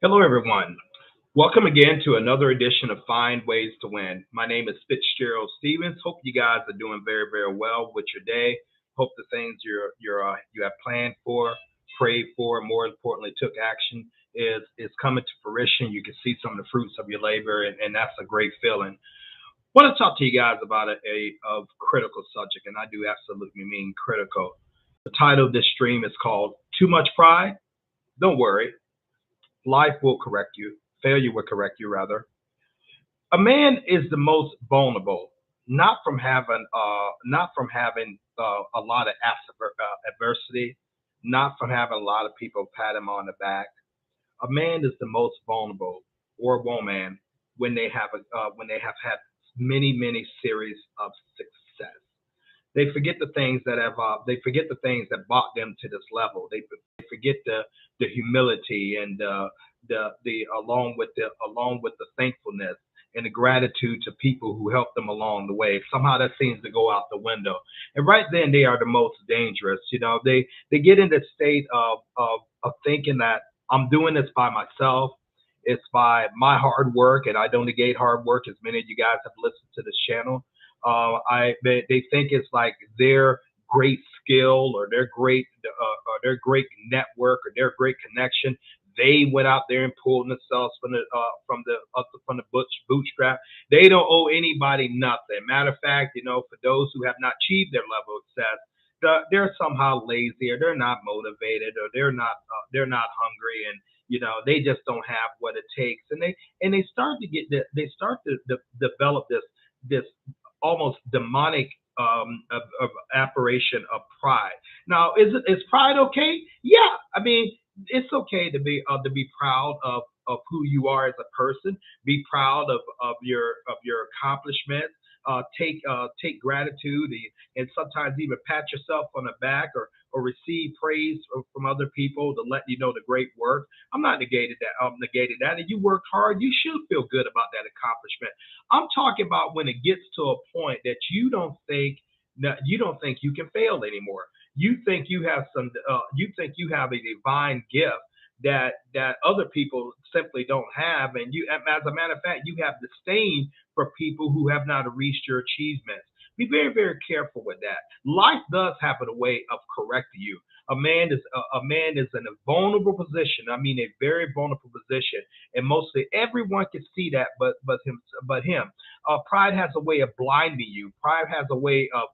Hello, everyone. Welcome again to another edition of Find Ways to Win. My name is FitzgeraldStephens. Hope you guys are doing very, very well with your day. Hope the things you have planned for, prayed for, and more importantly, took action is coming to fruition. You can see some of the fruits of your labor, and that's a great feeling. Want to talk to you guys about a critical subject, and I do absolutely mean critical. The title of this stream is called "Too Much Pride." Don't worry, life will correct you. Failure will correct you, rather. A man is the most vulnerable, not from having a lot of adversity, not from having a lot of people pat him on the back. A man is the most vulnerable, or a woman, when they have had many series of success. They forget the things that brought them to this level. They forget the humility and the along with the thankfulness and the gratitude to people who helped them along the way. Somehow that seems to go out the window. And right then they are the most dangerous. They get in this state of thinking that I'm doing this by myself. It's by my hard work, and I don't negate hard work, as many of you guys have listened to this channel. They think it's like their great skill or their great network or their great connection. They went out there and pulled themselves from the bootstrap. They don't owe anybody nothing. Matter of fact, for those who have not achieved their level of success, they're somehow lazy, or they're not motivated, or they're not hungry, and they just don't have what it takes, and they start to develop this almost demonic of apparition of pride. Now, is pride okay? Yeah, I mean, it's okay to be proud of who you are as a person. Be proud of your accomplishments. Take gratitude, and sometimes even pat yourself on the back, or receive praise from other people to let you know the great work. I'm not negating that. I'm negating that. And you worked hard, you should feel good about that accomplishment. I'm talking about when it gets to a point that you don't think you can fail anymore. You think you have a divine gift that other people simply don't have, and as a matter of fact, you have disdain for people who have not reached your achievements. Be very, very careful with that. Life does have a way of correcting you. A man is in a vulnerable position. I mean, a very vulnerable position, and mostly everyone can see that, but him. Pride has a way of blinding you. Pride has a way of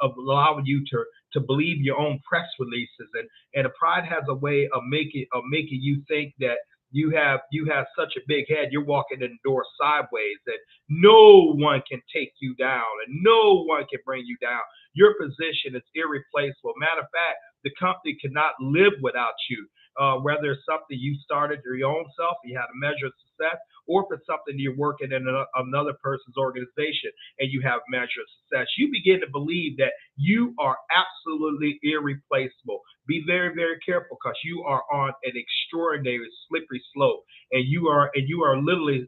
allowing you to believe your own press releases, and a pride has a way of making you think that you have such a big head, you're walking in the door sideways, that no one can take you down and no one can bring you down. Your position is irreplaceable. Matter of fact, the company cannot live without you. Whether it's something you started your own self, you had a measure of success, or if it's something you're working in another person's organization and you have measure of success, you begin to believe that you are absolutely irreplaceable. Be very, very careful, because you are on an extraordinary slippery slope, and you are literally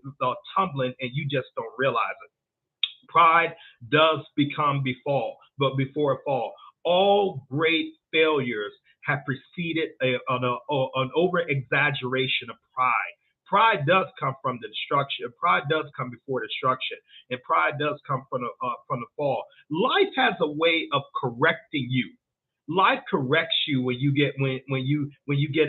tumbling, and you just don't realize it. Pride does become befall, but before it fall, all great failures have preceded an over exaggeration of pride. Pride does come from the destruction. Pride does come before destruction, and pride does come from the fall. Life has a way of correcting you. Life corrects you when you get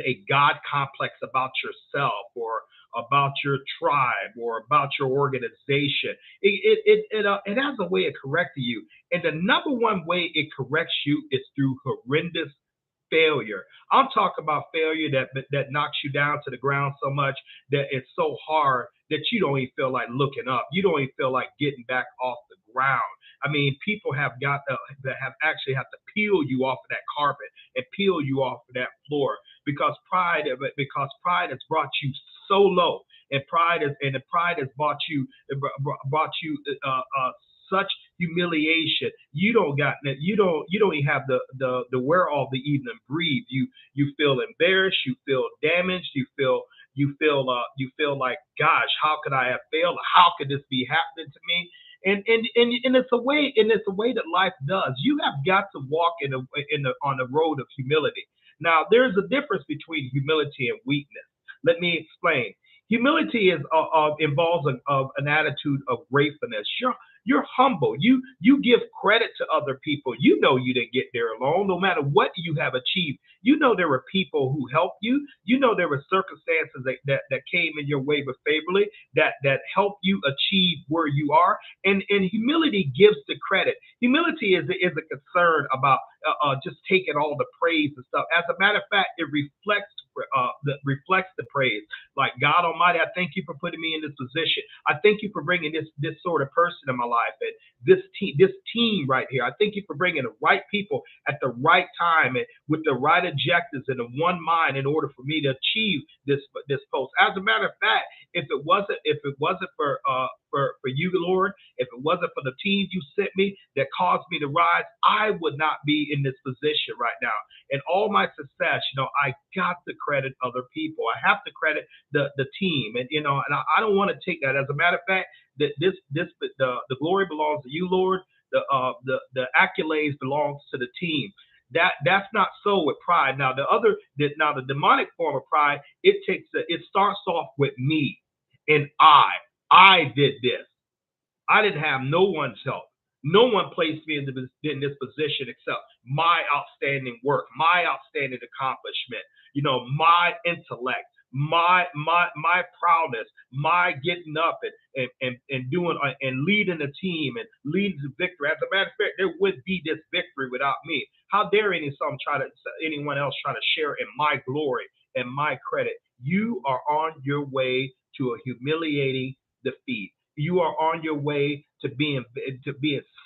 a God complex about yourself, or about your tribe, or about your organization. It has a way of correcting you, and the number one way it corrects you is through horrendous failure. I'm talking about failure that knocks you down to the ground so much that it's so hard that you don't even feel like looking up. You don't even feel like getting back off the ground. I mean, people that have actually have to peel you off of that carpet and peel you off of that floor, because pride has brought you so low, and pride has brought you such humiliation. You don't even have the wherewithal to even breathe. You feel embarrassed. You feel damaged. You feel like, gosh, how could I have failed? How could this be happening to me? And it's a way that life does. You have got to walk on the road of humility. Now, there's a difference between humility and weakness. Let me explain. Humility is involves an attitude of gratefulness. You're humble. You give credit to other people. You know you didn't get there alone. No matter what you have achieved, you know there were people who helped you. You know there were circumstances that came in your way but favorably that helped you achieve where you are. And humility gives the credit. Humility is a concern about just taking all the praise and stuff. As a matter of fact, it reflects the praise. Like, God Almighty, I thank you for putting me in this position. I thank you for bringing this sort of person in my life, and this team right here. I thank you for bringing the right people at the right time and with the right objectives and the one mind in order for me to achieve this post. As a matter of fact, if it wasn't for you, Lord, if it wasn't for the team you sent me that caused me to rise, I would not be in this position right now. And all my success, I got to credit other people. I have to credit the team, and I don't want to take that. As a matter of fact, that the glory belongs to you, Lord. The accolades belongs to the team. That's not so with pride. Now the demonic form of pride, it starts off with me and I did this. I didn't have no one's help. No one placed me in this position except my outstanding work, my outstanding accomplishment, my intellect, my proudness, my getting up and doing and leading a team and leading to victory. As a matter of fact, there would be this victory without me. How dare anyone else try to share in my glory and my credit? You are on your way to a humiliating defeat. You are on your way to being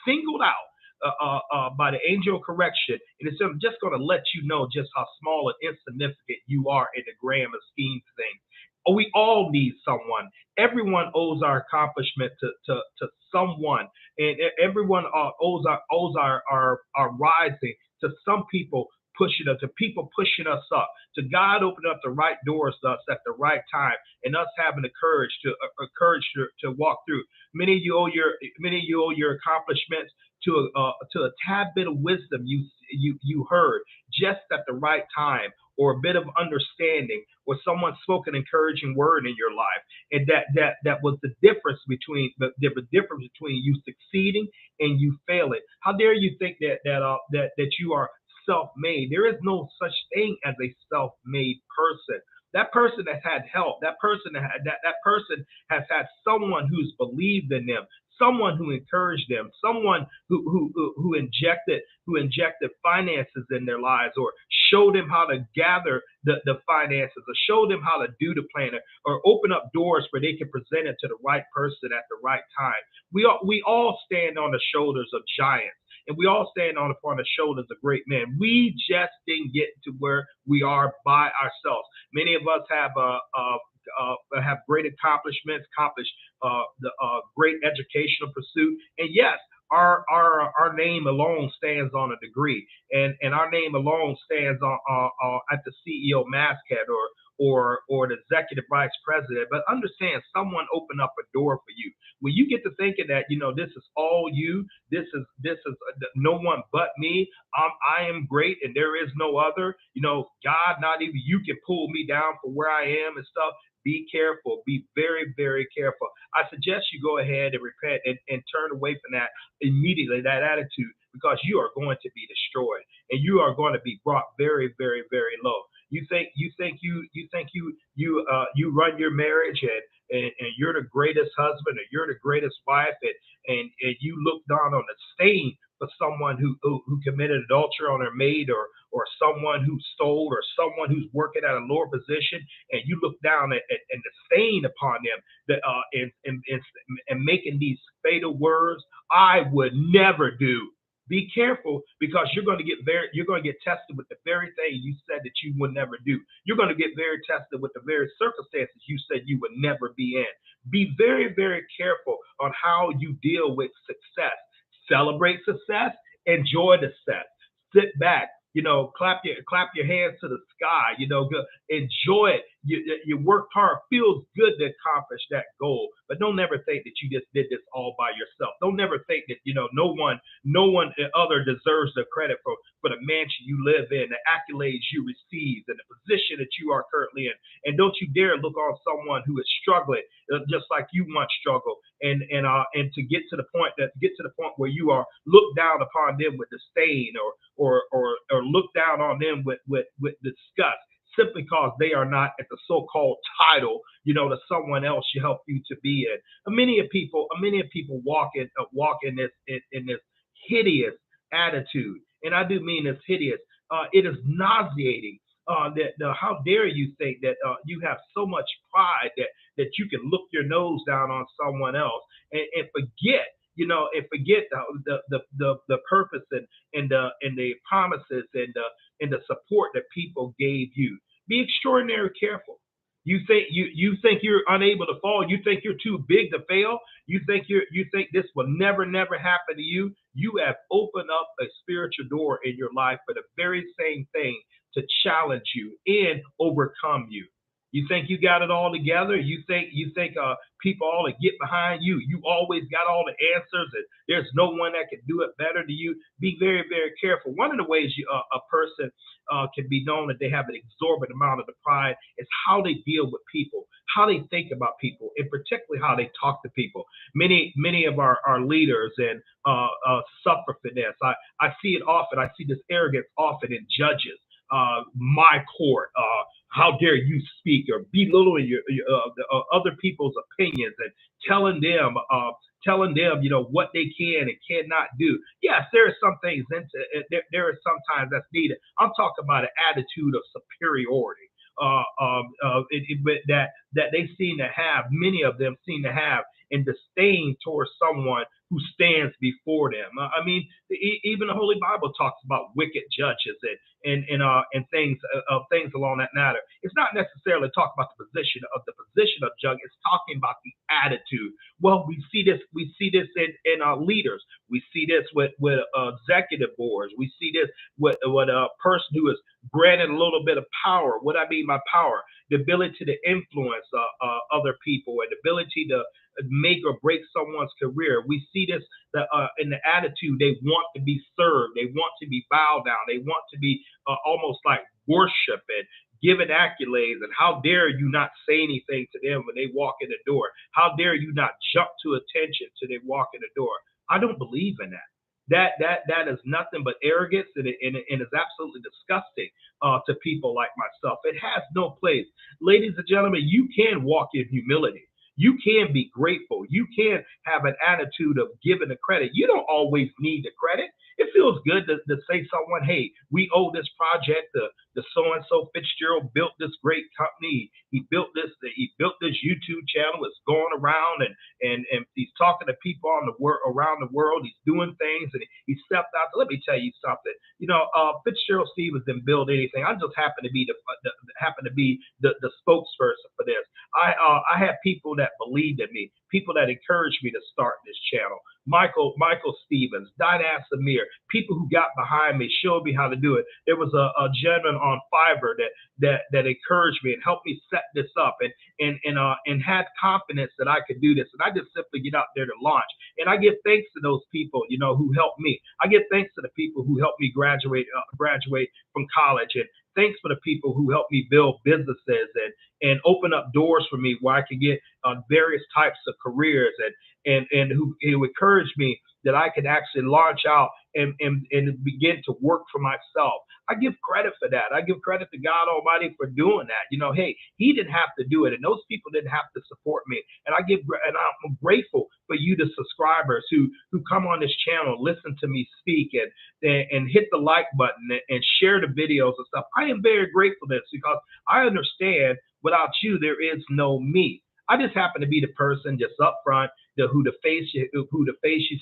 singled out by the angel of correction. And it's just going to let you know just how small and insignificant you are in the grand scheme of things. We all need someone. Everyone owes our accomplishment to someone, and everyone owes our rising to some people pushing us, to people pushing us up, to God opening up the right doors to us at the right time, and us having the courage to walk through. Many of you owe your accomplishments to a tad bit of wisdom you heard just at the right time, or a bit of understanding, or someone spoke an encouraging word in your life, and that was the difference between you succeeding and you failing. How dare you think that you are self-made? There is no such thing as a self-made person. That person has had help. That person has had someone who's believed in them, someone who encouraged them, someone who injected finances in their lives, or showed them how to gather the finances, or showed them how to do the planner, or open up doors where they can present it to the right person at the right time. We all stand on the shoulders of giants. And we all stand on the shoulders of great men. We just didn't get to where we are by ourselves. Many of us have great accomplishments, accomplished the great educational pursuit, and yes, our name alone stands on a degree, and our name alone stands on at the CEO masthead or the executive vice president. But understand, someone opened up a door for you. When you get to thinking that this is all you, this is no one but me. I am great, and there is no other. God, not even you can pull me down from where I am and stuff. Be careful. Be very, very careful. I suggest you go ahead and repent and turn away from that immediately, that attitude, because you are going to be destroyed, and you are going to be brought very, very, very low. You run your marriage, and you're the greatest husband, or you're the greatest wife, and you look down on the stain for someone who committed adultery on their maid, or someone who stole, or someone who's working at a lower position, and you look down and the stain upon them, and making these fatal words, I would never do. Be careful, because you're going to get tested with the very thing you said that you would never do. You're going to get very tested with the very circumstances you said you would never be in. Be very, very careful on how you deal with success. Celebrate success, enjoy the success. Sit back, clap your hands to the sky, enjoy it. you worked hard. Feels good to accomplish that goal, but don't never think that you just did this all by yourself. Don't never think that no one other deserves the credit for the mansion you live in, the accolades you receive, and the position that you are currently in. And don't you dare look on someone who is struggling just like you once struggled, and to get to the point where you are looked down upon them with disdain, or look down on them with disgust, simply because they are not at the so-called title, to someone else you help you to be in. Many of people walk in this hideous attitude, and I do mean it's hideous. It is nauseating. How dare you think that you have so much pride that you can look your nose down on someone else, and forget, the purpose, and the promises, and the support that people gave you. Be extraordinarily careful. You think you're unable to fall. You think you're too big to fail. You think this will never happen to you. You have opened up a spiritual door in your life for the very same thing to challenge you and overcome you. You think you got it all together. You think people all to get behind you. You always got all the answers, and there's no one that can do it better than you. Be very, very careful. One of the ways a person can be known that they have an exorbitant amount of the pride is how they deal with people, how they think about people, and particularly how they talk to people. Many of our leaders and suffer for this. I see it often. I see this arrogance often in judges. My court. How dare you speak or belittling other people's opinions, and telling them what they can and cannot do. Yes, there are some things there are sometimes that's needed. I'm talking about an attitude of superiority. That they seem to have, many of them seem to have, in disdain towards someone who stands before them. I mean, even the Holy Bible talks about wicked judges and things along that matter. It's not necessarily talking about the position of judge. It's talking about the attitude. Well, we see this. We see this in our leaders. We see this with executive boards. We see this with a person who is granted a little bit of power. What I mean by power, the ability to influence other people, and the ability to make or break someone's career. We see this in the attitude. They want to be served. They want to be bowed down. They want to be almost like worship and given accolades. And how dare you not say anything to them when they walk in the door? How dare you not jump to attention till they walk in the door? I don't believe in that. That is nothing but arrogance, and is absolutely disgusting to people like myself. It has no place. Ladies and gentlemen, you can walk in humility. You can be grateful. You can have an attitude of giving the credit. You don't always need the credit. It feels good to say someone, hey, we owe this project to so and so. Fitzgerald built this great company. He built this YouTube channel. It's going around, and he's talking to people around the world. He's doing things, and he stepped out. Let me tell you something. Fitzgerald Stephens didn't build anything. I just happen to be the spokesperson for this. I had people that believed in me, people that encouraged me to start this channel. Michael Stevens, Dinah Samir, people who got behind me, showed me how to do it. There was a gentleman on Fiverr that encouraged me and helped me set this up, and had confidence that I could do this. And I just simply get out there to launch. And I give thanks to those people, who helped me. I give thanks to the people who helped me graduate from college, and thanks for the people who helped me build businesses and open up doors for me where I could get various types of careers, and who encouraged me that I could actually launch out and begin to work for myself. I give credit for that. I give credit to God Almighty for doing that. Hey, He didn't have to do it, and those people didn't have to support me. And I'm grateful for you, the subscribers who come on this channel, listen to me speak, and hit the like button and share the videos and stuff. I am very grateful for this, because I understand without you there is no me. I just happen to be the person just up front, who the face you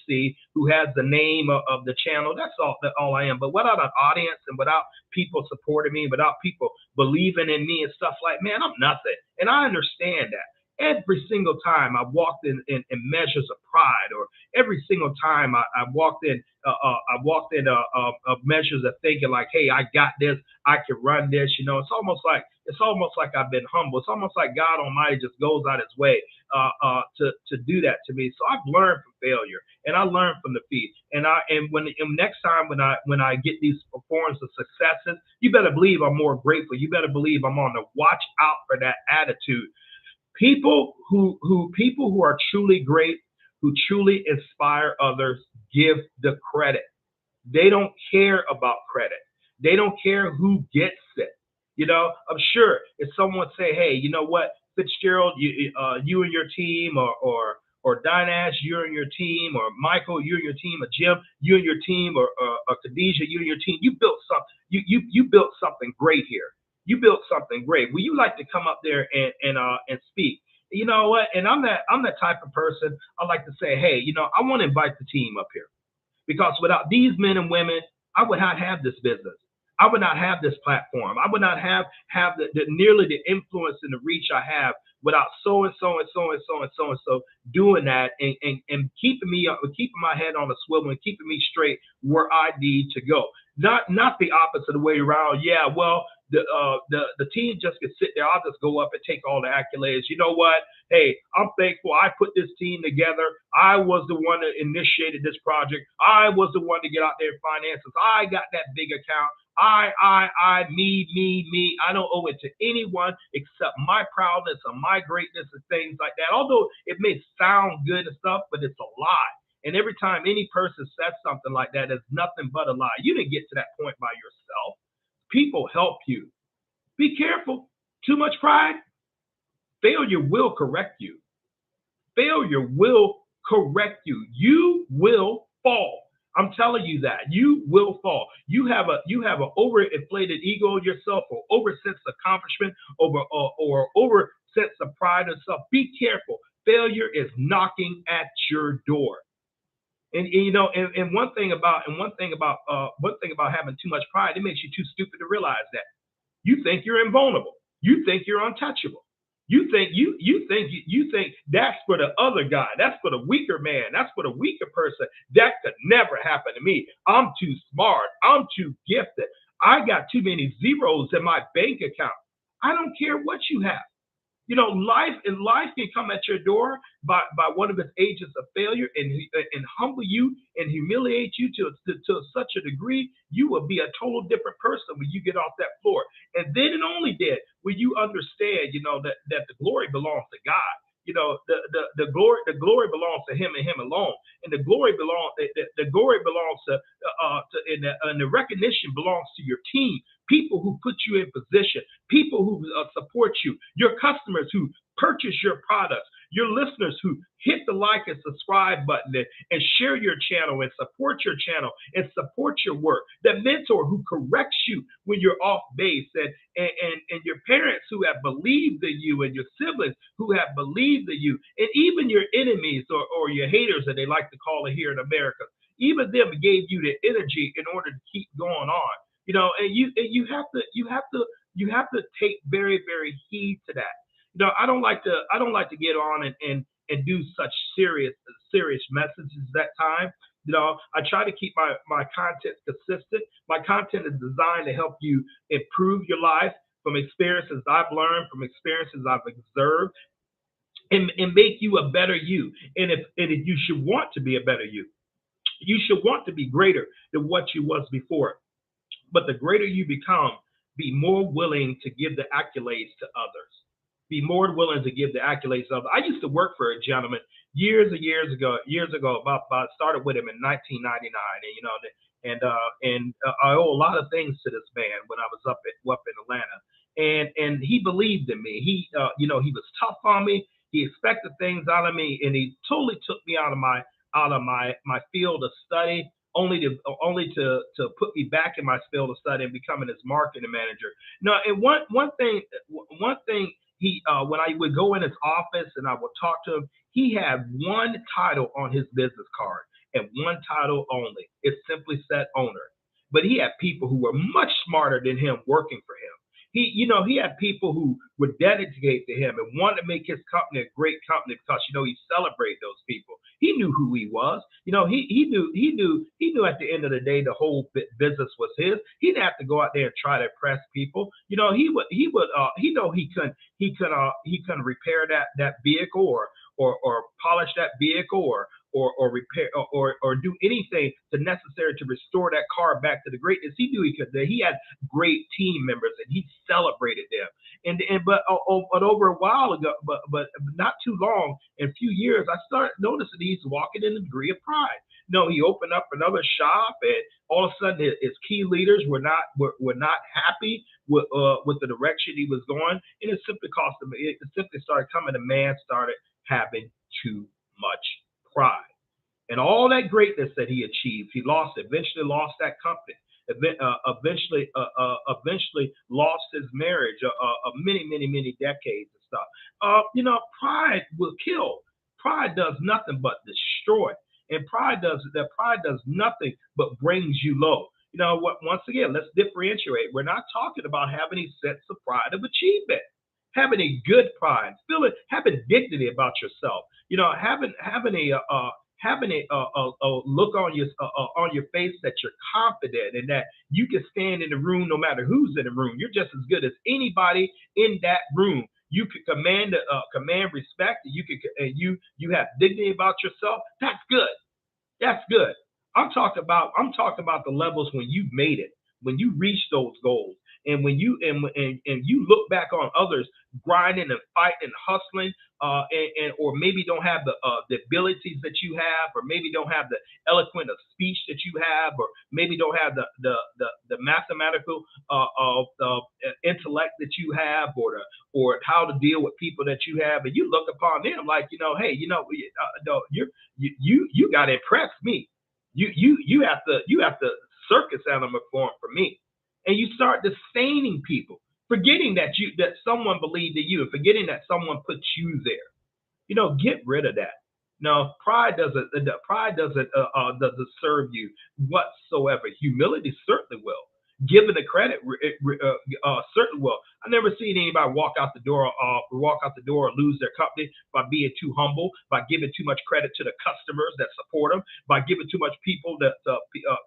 see, who has the name of the channel. That's all I am. But without an audience, and without people supporting me, without people believing in me and stuff, like, man, I'm nothing. And I understand that. Every single time I walked in measures of pride, or every single time I walked in, measures of thinking like, hey, I got this, I can run this. It's almost like I've been humble. It's almost like God Almighty just goes out His way to do that to me. So I've learned from failure, and I learned from defeat. And next time when I get these forms of successes, you better believe I'm more grateful. You better believe I'm on the watch out for that attitude. People who are truly great, who truly inspire others, give the credit. They don't care about credit. They don't care who gets it. I'm sure if someone say, "Hey, you know what, Fitzgerald, you and your team, or Dynash, you and your team, or Michael, you and your team, or Jim, you and your team, or Khadijah, you and your team, you built something. You built something great here. You built something great. Would you like to come up there and speak?" You know what? And I'm that type of person. I like to say, "Hey, I want to invite the team up here." Because without these men and women, I would not have this business. I would not have this platform. I would not have nearly the influence and the reach I have without so and so and so and so and so and so doing that, and keeping me up, keeping my head on a swivel, and keeping me straight where I need to go. Not the opposite of the way around. Yeah, well, the team just can sit there. I'll just go up and take all the accolades. You know what? Hey, I'm thankful I put this team together. I was the one that initiated this project. I was the one to get out there in finances. I got that big account. Me. I don't owe it to anyone except my proudness and my greatness and things like that. Although it may sound good and stuff, but it's a lie. And every time any person says something like that, it's nothing but a lie. You didn't get to that point by yourself. People help you. Be careful. Too much pride, failure will correct you. Failure will correct you. You will fall. I'm telling you that you will fall. You have an overinflated ego of yourself, or over sense of accomplishment, or over sense of pride of self. Be careful. Failure is knocking at your door. And one thing about having too much pride, it makes you too stupid to realize that. You think you're invulnerable. You think you're untouchable. You think that's for the other guy. That's for the weaker man. That's for the weaker person. That could never happen to me. I'm too smart. I'm too gifted. I got too many zeros in my bank account. I don't care what you have. Life can come at your door by one of its agents of failure, and humble you and humiliate you to such a degree, you will be a total different person when you get off that floor. And then and only then will you understand, that the glory belongs to God. The glory belongs to Him and Him alone, and the glory belongs and the recognition belongs to your team, people who put you in position, people who support you, your customers who purchase your products, your listeners who hit the like and subscribe button, and share your channel and support your work, that mentor who corrects you when you're off base, and your parents who have believed in you, and your siblings who have believed in you, and even your enemies, or your haters, that they like to call it here in America. Even them gave you the energy in order to keep going on. And you have to take very, very heed to that. I don't like to get on and do such serious messages that time. I try to keep my content consistent. My content is designed to help you improve your life from experiences I've learned, from experiences I've observed, and make you a better you. And if you should want to be a better you should want to be greater than what you was before. But the greater you become, be more willing to give the accolades to others. Be more willing to give the accolades to others. I used to work for a gentleman years and years ago. About started with him in 1999, and I owe a lot of things to this man when I was up in Atlanta, and he believed in me. He was tough on me. He expected things out of me, and he totally took me out of my field of study, only to put me back in my field of study and becoming his marketing manager. No, and one thing he when I would go in his office and I would talk to him, he had one title on his business card, and one title only. It simply said owner. But he had people who were much smarter than him working for him. He had people who would dedicate to him and wanted to make his company a great company because he celebrated those people. He knew who he was. He knew at the end of the day the whole business was his. He didn't have to go out there and try to impress people. He couldn't repair that vehicle or polish that vehicle or repair or do anything to necessary to restore that car back to the greatness. He knew he could. That he had great team members and he celebrated them. But over a while ago, but not too long, in a few years, I started noticing he's walking in a degree of pride. He opened up another shop, and all of a sudden his key leaders were not happy with the direction he was going, and it simply cost him. It simply started coming. The man started having too much pride. And all that greatness that he achieved, he eventually lost that company. Eventually lost his marriage of many decades and stuff. Pride will kill. Pride does nothing but destroy, and pride does nothing but brings you low. What? Once again, let's differentiate. We're not talking about having a sense of pride of achievement, having a good pride, having dignity about yourself. Having a look on your face that you're confident and that you can stand in the room no matter who's in the room. You're just as good as anybody in that room. You can command respect. You have dignity about yourself. That's good. That's good. I'm talking about the levels when you've made it, when you reach those goals, and when you look back on others grinding and fighting and hustling, or maybe don't have the abilities that you have, or maybe don't have the eloquent of speech that you have, or maybe don't have the mathematical intellect that you have, or how to deal with people that you have, and you look upon them like, hey, no, you got to impress me. You have to circus animal form for me, and you start disdaining people, forgetting that someone believed in you, and forgetting that someone put you there. Get rid of that. No, pride doesn't serve you whatsoever. Humility certainly will. Giving the credit certainly will. I never seen anybody walk out the door or lose their company by being too humble, by giving too much credit to the customers that support them, by giving too much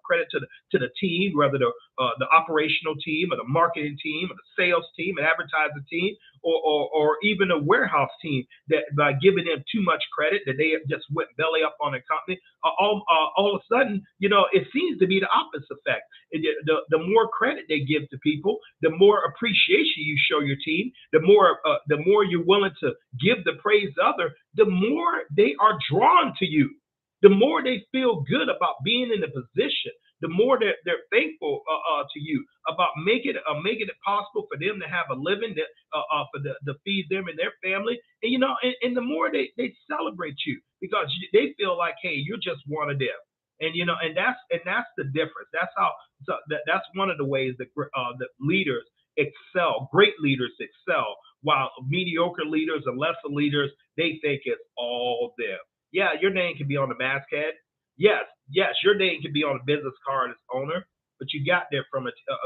credit to the team, whether the operational team or the marketing team or the sales team and advertising team, or even a warehouse team, that by giving them too much credit that they just went belly up on the company. All of a sudden, it seems to be the opposite effect. The more credit they give to people, the more appreciation you show your team, the more you're willing to give the praise to others, the more they are drawn to you, the more they feel good about being in the position, the more they're thankful to you about making it possible for them to have a living, to feed them and their family, and the more they celebrate you because they feel like, hey, you're just one of them. And that's the difference. That's one of the ways that leaders excel. Great leaders excel, while mediocre leaders and lesser leaders, they think it's all them. Yeah, your name can be on the masthead. Yes, your name can be on a business card as owner, but you got there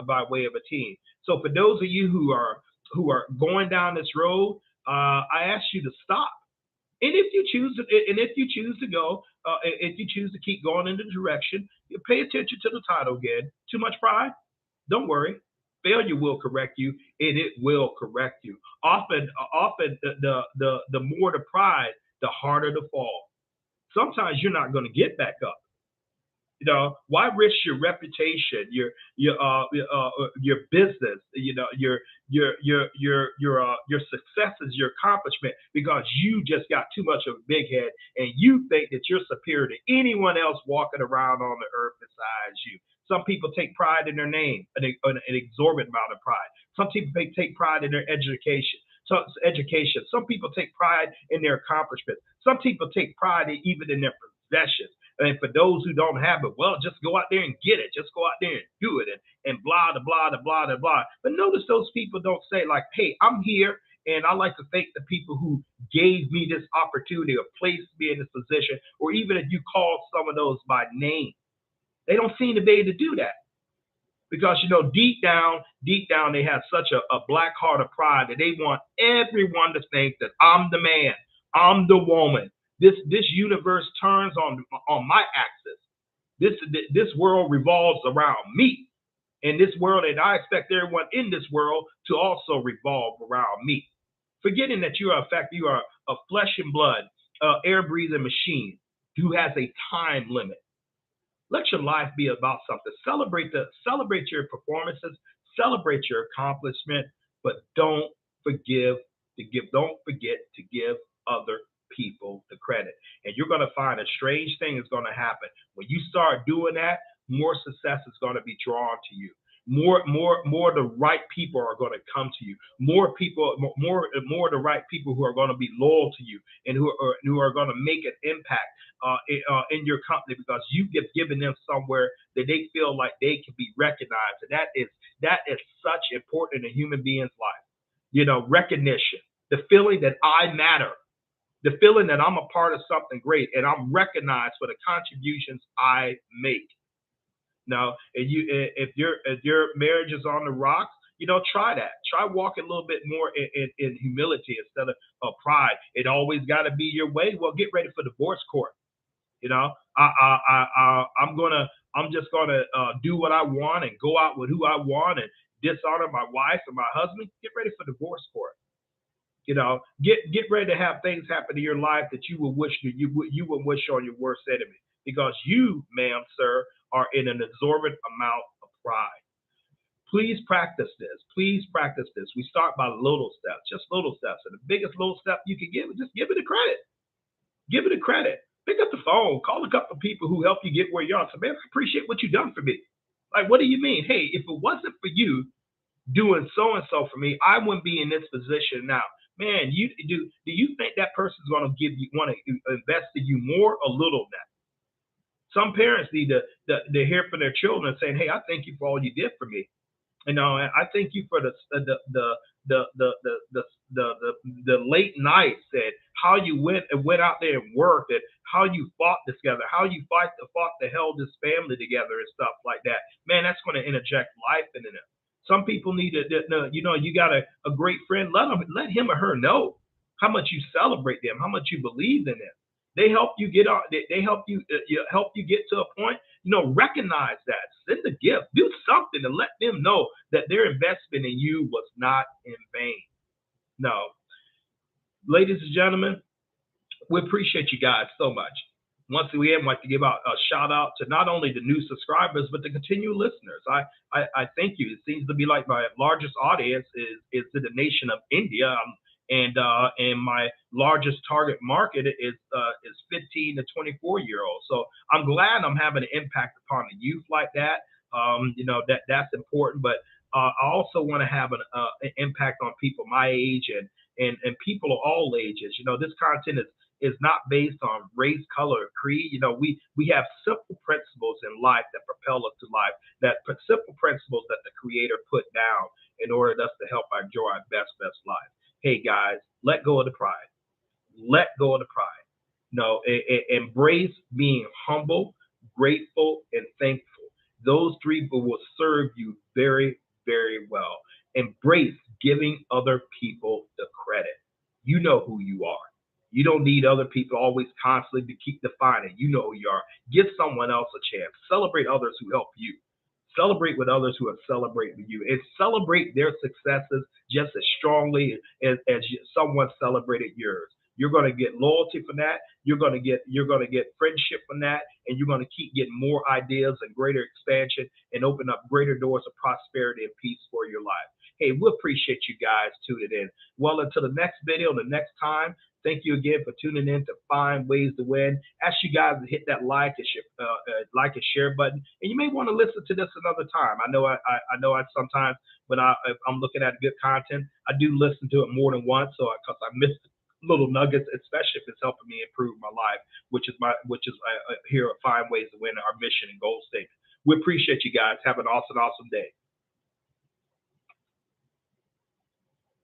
by way of a team. So for those of you who are going down this road, I ask you to stop. And if you choose to keep going in the direction, you pay attention to the title again. Too much pride? Don't worry. Failure will correct you, and it will correct you. Often, the more the pride, the harder the fall. Sometimes you're not going to get back up. Why risk your reputation, your business, your successes, your accomplishment, because you just got too much of a big head and you think that you're superior to anyone else walking around on the earth besides you. Some people take pride in their name, an exorbitant amount of pride. Some people take pride in their education. Some people take pride in their accomplishments. Some people take pride even in their possessions. And for those who don't have it, well, just go out there and get it. Just go out there and do it, and blah, blah, blah, blah, blah, blah. But notice those people don't say like, hey, I'm here, and I'd like to thank the people who gave me this opportunity or placed me in this position, or even if you call some of those by name. They don't seem to be able to do that. Because deep down, they have such a black heart of pride that they want everyone to think that I'm the man, I'm the woman. This universe turns on my axis. This world revolves around me. In this world, and I expect everyone in this world to also revolve around me. Forgetting that you are, in fact, you are a flesh and blood, air breathing machine who has a time limit. Let your life be about something. Celebrate your performances, celebrate your accomplishment, but don't forget to give other people the credit. And you're going to find a strange thing is going to happen. When you start doing that, more success is going to be drawn to you. More the right people are going to come to you. More the right people who are going to be loyal to you and who are going to make an impact in your company because you have given them somewhere that they feel like they can be recognized. And that is such important in a human being's life. Recognition, the feeling that I matter, the feeling that I'm a part of something great and I'm recognized for the contributions I make. Now, if your marriage is on the rocks, try that. Try walking a little bit more in humility instead of pride. It always got to be your way. Well, get ready for divorce court. I'm just gonna do what I want and go out with who I want and dishonor my wife and my husband. Get ready for divorce court. Get ready to have things happen in your life that you would wish on your worst enemy because you, ma'am, sir, are in an exorbitant amount of pride. Please practice this. Please practice this. We start by little steps, just little steps. And the biggest little step you can give is just give it a credit. Give it a credit. Pick up the phone. Call a couple of people who help you get where you are. So, man, I appreciate what you've done for me. Like, what do you mean? Hey, if it wasn't for you doing so and so for me, I wouldn't be in this position now. Man, do you think that person's going to want to invest in you more or little than that? Some parents need to hear from their children saying, "Hey, I thank you for all you did for me. I thank you for the late nights and how you went out there and worked and how you fought together, how you fought to held this family together and stuff like that. Man, that's going to interject life into them. Some people need to, you got a great friend. Let him or her know how much you celebrate them, how much you believe in them. They help you get on. They help you get to a point. Recognize that. Send a gift. Do something to let them know that their investment in you was not in vain. No, ladies and gentlemen, we appreciate you guys so much. Once again, I'd like to give out a shout out to not only the new subscribers but the continued listeners. I thank you. It seems to be like my largest audience is in the nation of India. And my largest target market is 15 to 24-year-olds. So I'm glad I'm having an impact upon the youth like that. That's important. But I also want to have an impact on people my age and people of all ages. This content is not based on race, color, or creed. We have simple principles in life that propel us to life. That simple principles that the Creator put down in order for us to help enjoy our best life. Hey guys, let go of the pride. Let go of the pride. Embrace being humble, grateful, and thankful. Those three will serve you very, very well. Embrace giving other people the credit. You know who you are. You don't need other people always constantly to keep defining. You know who you are. Give someone else a chance. Celebrate others who help you. Celebrate with others who have celebrated with you, and celebrate their successes just as strongly as someone celebrated yours. You're going to get loyalty from that. You're going to get friendship from that, and you're going to keep getting more ideas and greater expansion and open up greater doors of prosperity and peace for your life. Hey, we appreciate you guys tuning in. Well, until the next video, the next time, thank you again for tuning in to Find Ways to Win. Ask you guys to hit that like and share button, and you may want to listen to this another time. I know I sometimes when I'm looking at good content, I do listen to it more than once, because I miss little nuggets, especially if it's helping me improve my life, which is here at Find Ways to Win, our mission and goal statement. We appreciate you guys. Have an awesome day.